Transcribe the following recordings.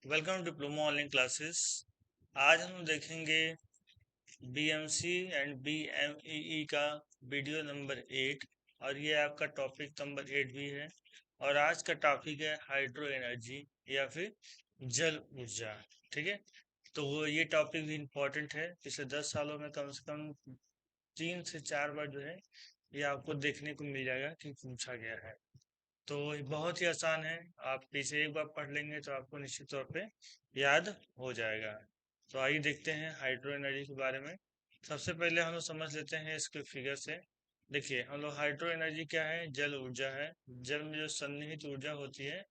Welcome diploma online classes. आज हम देखेंगे बीएमसी एंड बीएमईई का वीडियो नंबर 8 और ये आपका टॉपिक नंबर 8 भी है। और आज का टॉपिक है हाइड्रो एनर्जी या फिर जल ऊर्जा। ठीक है, तो ये टॉपिक भी इम्पोर्टेंट है। पिछले 10 सालों में कम से कम 3 से 4 बार जो है ये आपको देखने को मिल जाएगा कि पूछा गया है। तो ये बहुत ही आसान है, आप इसे एक बार पढ़ लेंगे तो आपको निश्चित तौर पे याद हो जाएगा। तो आइए देखते हैं हाइड्रो एनर्जी के बारे में। सबसे पहले हम लोग समझ लेते हैं इसके फिगर से। देखिए, हम लोग हाइड्रो एनर्जी क्या है, जल ऊर्जा है। जल में जो सन्निहित ऊर्जा होती है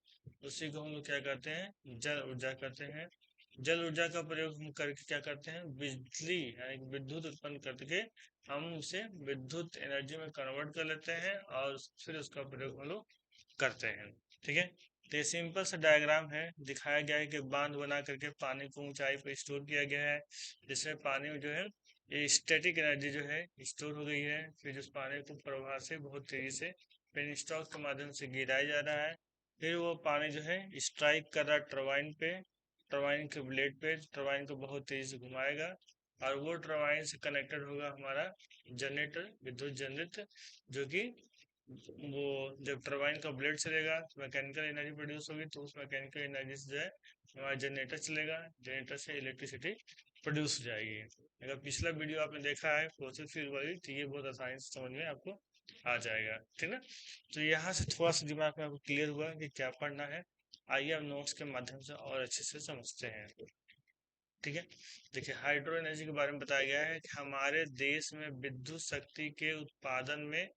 उसी को हम लोग क्या कहते हैं, जल ऊर्जा कहते हैं। जल ऊर्जा का प्रयोग हम करके क्या करते हैं, बिजली यानी कि विद्युत उत्पन्न करके हम उसे विद्युत एनर्जी में कन्वर्ट कर लेते हैं और फिर उसका प्रयोग हम लोग करते हैं। ठीक है, तो ये सिंपल सा डायग्राम है। दिखाया गया है कि बांध बना करके पानी को ऊंचाई पर स्टोर किया गया है, जिसमें पानी में जो है ये स्टैटिक एनर्जी जो है स्टोर हो गई है। फिर उस पानी को प्रवाह से बहुत तेजी से पेन स्टॉक के माध्यम से गिराया जा रहा है। फिर वो पानी जो है स्ट्राइक कर रहा है टरबाइन पे, टरबाइन के ब्लेड पे। टरबाइन को बहुत तेजी से घुमाएगा और वो टरबाइन से कनेक्टेड होगा हमारा जनरेटर, विद्युत जनरेटर, जो कि वो जब टरबाइन का ब्लेड चलेगा तो मैकेनिकल एनर्जी प्रोड्यूस होगी, तो उस मैकेनिकल एनर्जी से जो है हमारा जनरेटर चलेगा, जनरेटर से इलेक्ट्रिसिटी प्रोड्यूस हो जाएगी। अगर पिछला वीडियो आपने देखा है प्रोसेस फील्ड वाली, तो ये बहुत आसानी से समझ में आपको आ जाएगा। ठीक है, तो यहाँ से थोड़ा सा दिमाग में आपको क्लियर हुआ कि क्या पढ़ना है। आइए अब नोट्स के माध्यम से और अच्छे से समझते हैं। ठीक है, देखिए हाइड्रो एनर्जी के बारे में बताया गया है कि हमारे देश में विद्युत शक्ति के उत्पादन में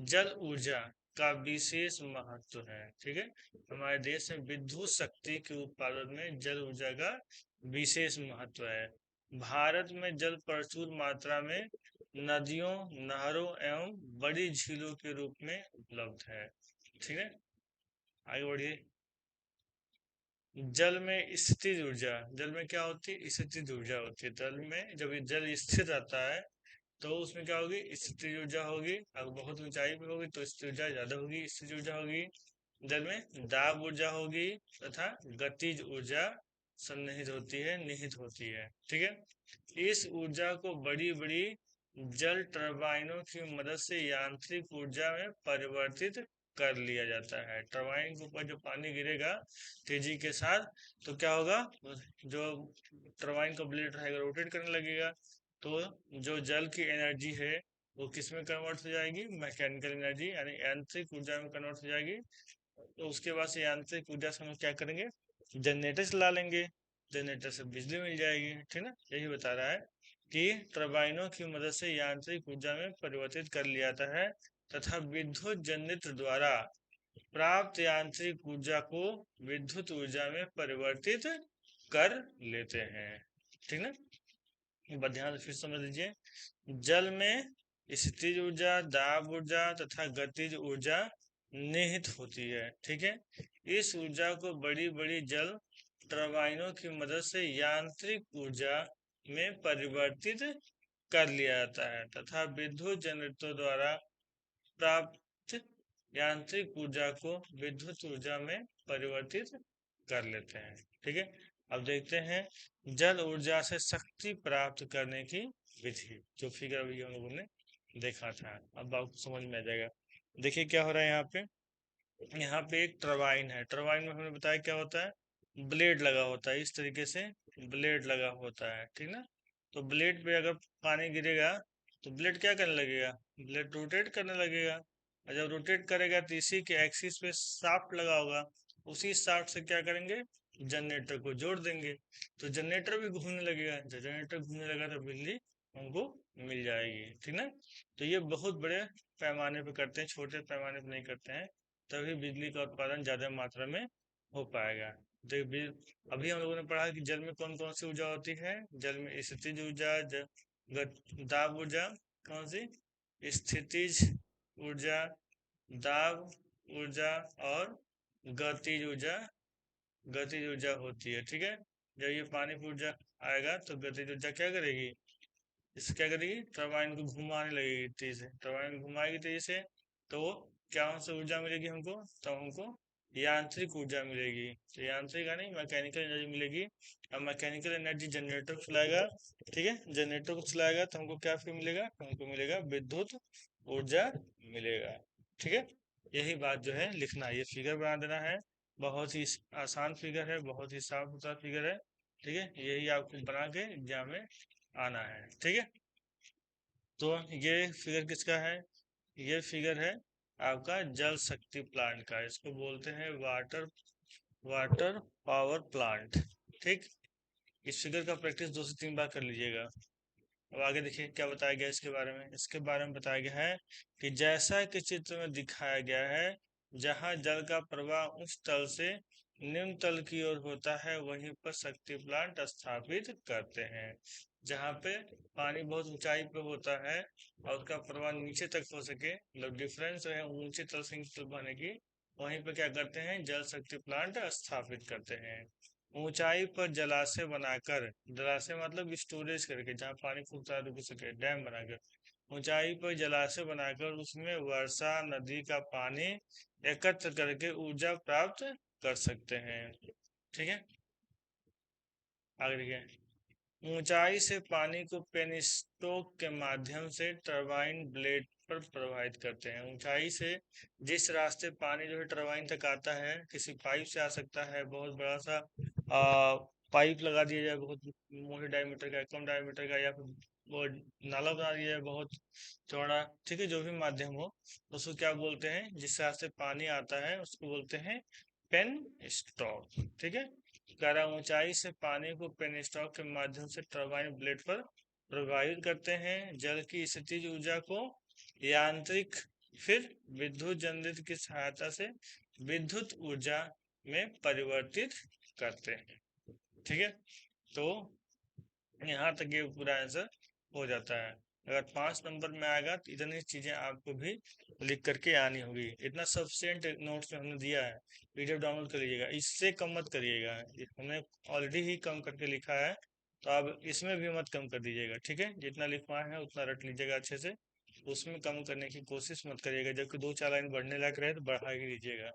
जल ऊर्जा का विशेष महत्व है। ठीक है, हमारे देश में विद्युत शक्ति के उत्पादन में जल ऊर्जा का विशेष महत्व है। भारत में जल प्रचुर मात्रा में नदियों, नहरों एवं बड़ी झीलों के रूप में उपलब्ध है। ठीक है, आगे बढ़िए। जल में स्थितिज ऊर्जा, जल में क्या होती है, स्थितिज ऊर्जा होती है। जल में जब ये जल स्थिर रहता है तो उसमें क्या होगी, स्थितिज ऊर्जा होगी। अगर बहुत ऊंचाई पे होगी तो स्थितिज ऊर्जा ज्यादा होगी, स्थितिज ऊर्जा होगी। जल में दाब ऊर्जा होगी तथा गतिज ऊर्जा सन्निहित होती है, निहित होती है। ठीक है, इस ऊर्जा को बड़ी बड़ी जल टर्बाइनों की मदद से यांत्रिक ऊर्जा में परिवर्तित कर लिया जाता है। टरबाइन के ऊपर जो पानी गिरेगा तेजी के साथ, तो क्या होगा, जो टरबाइन का ब्लेड रहेगा रोटेट करने लगेगा, तो जो जल की एनर्जी है वो किस में कन्वर्ट हो जाएगी, मैकेनिकल एनर्जी यानी यांत्रिक ऊर्जा में कन्वर्ट हो जाएगी। तो उसके बाद से यांत्रिक ऊर्जा से हम क्या करेंगे, जनरेटर चला लेंगे, जनरेटर से बिजली मिल जाएगी। ठीक है, यही बता रहा है कि टरबाइनों की मदद से यांत्रिक ऊर्जा में परिवर्तित कर लिया जाता है तथा विद्युत जनरेटर द्वारा प्राप्त यांत्रिक ऊर्जा को विद्युत ऊर्जा में परिवर्तित कर लेते हैं। ठीक है, एक बार ध्यान से फिर समझ लीजिए। जल में स्थितिज ऊर्जा, दाब ऊर्जा तथा गतिज ऊर्जा निहित होती है। ठीक है, इस ऊर्जा को बड़ी बड़ी जल टर्बाइनों की मदद से यांत्रिक ऊर्जा में परिवर्तित कर लिया जाता है तथा विद्युत जनरेटर द्वारा प्राप्त यांत्रिक ऊर्जा को विद्युत ऊर्जा में परिवर्तित कर लेते हैं। ठीक है, अब देखते हैं जल ऊर्जा से शक्ति प्राप्त करने की विधि, जो फिगर अभी हम लोगों ने देखा था। अब आपको समझ में आ जाएगा। देखिए क्या हो रहा है यहाँ पे। यहाँ पे एक टरबाइन है, टरबाइन में हमने बताया क्या होता है, ब्लेड लगा होता है। इस तरीके से ब्लेड लगा होता है। ठीक ना, तो ब्लेड पे अगर पानी गिरेगा तो ब्लेड क्या करने लगेगा, ब्लेड रोटेट करने लगेगा। और जब रोटेट करेगा तो इसी के एक्सिस पे शाफ्ट लगा होगा, उसी शाफ्ट से क्या करेंगे, जनरेटर को जोड़ देंगे, तो जनरेटर भी घूमने लगेगा। जब जनरेटर घूमने लगा तो बिजली हमको मिल जाएगी। ठीक ना, तो ये बहुत बड़े पैमाने पे करते हैं, छोटे पैमाने पे नहीं करते हैं, तभी बिजली का उत्पादन ज्यादा मात्रा में हो पाएगा। तो अभी हम लोगों ने पढ़ा कि जल में कौन कौन सी ऊर्जा होती है। जल में स्थितिज ऊर्जा, दाब ऊर्जा, कौन सी, स्थितिज ऊर्जा, दाब ऊर्जा और गतिज ऊर्जा, गतिज ऊर्जा होती है। ठीक है, जब ये पानी की ऊर्जा आएगा तो गतिज ऊर्जा क्या करेगी, इस क्या करेगी, टरबाइन को घुमाने लगेगी तेजी से, टरबाइन घुमाएगी तेजी से, तो क्या से ऊर्जा मिलेगी हमको, तो हमको यांत्रिक ऊर्जा मिलेगी। तो यांत्रिक नहीं, मैकेनिकल एनर्जी मिलेगी। अब मैकेनिकल एनर्जी जनरेटर को चलाएगा, ठीक है, जनरेटर को चलाएगा तो हमको क्या फिर मिलेगा, हमको मिलेगा विद्युत ऊर्जा मिलेगा। ठीक है, यही बात जो है लिखना है, ये फिगर बना देना है। बहुत ही आसान फिगर है, बहुत ही साफ सुथरा फिगर है। ठीक है, यही आपको बना के एग्जाम में आना है। ठीक है, तो ये फिगर किसका है, ये फिगर है आपका जल शक्ति प्लांट का। इसको बोलते हैं वाटर वाटर पावर प्लांट। ठीक, इस फिगर का प्रैक्टिस 2 से 3 बार कर लीजिएगा। अब आगे देखिए क्या बताया गया इसके बारे में। इसके बारे में बताया गया है कि जैसा कि चित्र में दिखाया गया है, जहां जल का प्रवाह उच्च तल से निम्न तल की ओर होता है, वहीं पर शक्ति प्लांट स्थापित करते हैं। जहां पे पानी बहुत ऊंचाई पे होता है और उसका प्रवाह नीचे तक हो सके, मतलब डिफरेंस है ऊंचे तल से नीचे तल बहने की, वहीं पर क्या करते हैं, जल शक्ति प्लांट स्थापित करते हैं। ऊंचाई पर जलाशय बनाकर, जलाशय मतलब स्टोरेज करके, जहाँ पानी खूब सारा रुक सके, डैम बनाकर, ऊंचाई पर जलाशय बनाकर उसमें वर्षा नदी का पानी एकत्र करके ऊर्जा प्राप्त कर सकते हैं। ठीक है, आगे देखिए, ऊंचाई से पानी को पेनस्टोक के माध्यम से टरबाइन ब्लेड पर प्रवाहित करते हैं। ऊंचाई से जिस रास्ते पानी जो है टरबाइन तक आता है, किसी पाइप से आ सकता है, बहुत बड़ा सा पाइप लगा दिया जाए, बहुत मोटे डायमीटर का, कम डायमीटर का, या फिर वो नाला बना दिया जाए बहुत चौड़ा। ठीक है, जो भी माध्यम हो, उसको क्या बोलते हैं, जिस रास्ते पानी आता है उसको बोलते हैं पेन स्टॉक। ठीक है, कह ऊंचाई से पानी को पेनस्टॉक के माध्यम से टरबाइन ब्लेड पर प्रवाहित करते हैं। जल की स्थितिज ऊर्जा को यांत्रिक फिर विद्युत जनरेटर की सहायता से विद्युत ऊर्जा में परिवर्तित करते हैं। ठीक है, तो यहाँ तक ये पूरा आंसर हो जाता है। अगर 5 नंबर में आएगा तो इतनी चीजें आपको भी लिख करके आनी होगी। इतना सफिशिएंट नोट्स में हमने दिया है, पीडीएफ डाउनलोड कर लीजिएगा, इससे कम मत करिएगा। हमने ऑलरेडी ही कम करके लिखा है, तो आप इसमें भी मत कम कर दीजिएगा। ठीक है, जितना लिखवाए हैं उतना रट लीजिएगा अच्छे से, उसमें कम करने की कोशिश मत करिएगा। जबकि 2-4 लाइन बढ़ने लायक रहे तो बढ़ा ही लीजिएगा।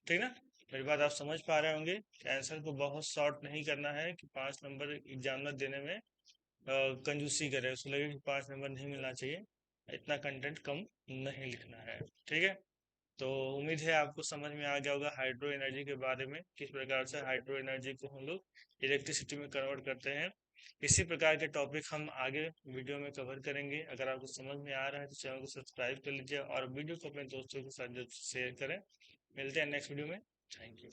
ठीक ना, मेरी बात आप समझ पा रहे होंगे कि आंसर को बहुत शॉर्ट नहीं करना है कि 5 नंबर एग्जामिनर देने में कंजूसी करे, उसको लगे कि 5 नंबर नहीं मिलना चाहिए। इतना कंटेंट कम नहीं लिखना है। ठीक है, तो उम्मीद है आपको समझ में आ गया होगा हाइड्रो एनर्जी के बारे में, किस प्रकार से हाइड्रो एनर्जी को हम लोग इलेक्ट्रिसिटी में कन्वर्ट करते हैं। इसी प्रकार के टॉपिक हम आगे वीडियो में कवर करेंगे। अगर आपको समझ में आ रहा है तो चैनल को सब्सक्राइब कर लीजिए और वीडियो को अपने दोस्तों के साथ शेयर करें। मिलते हैं नेक्स्ट वीडियो में। Thank you.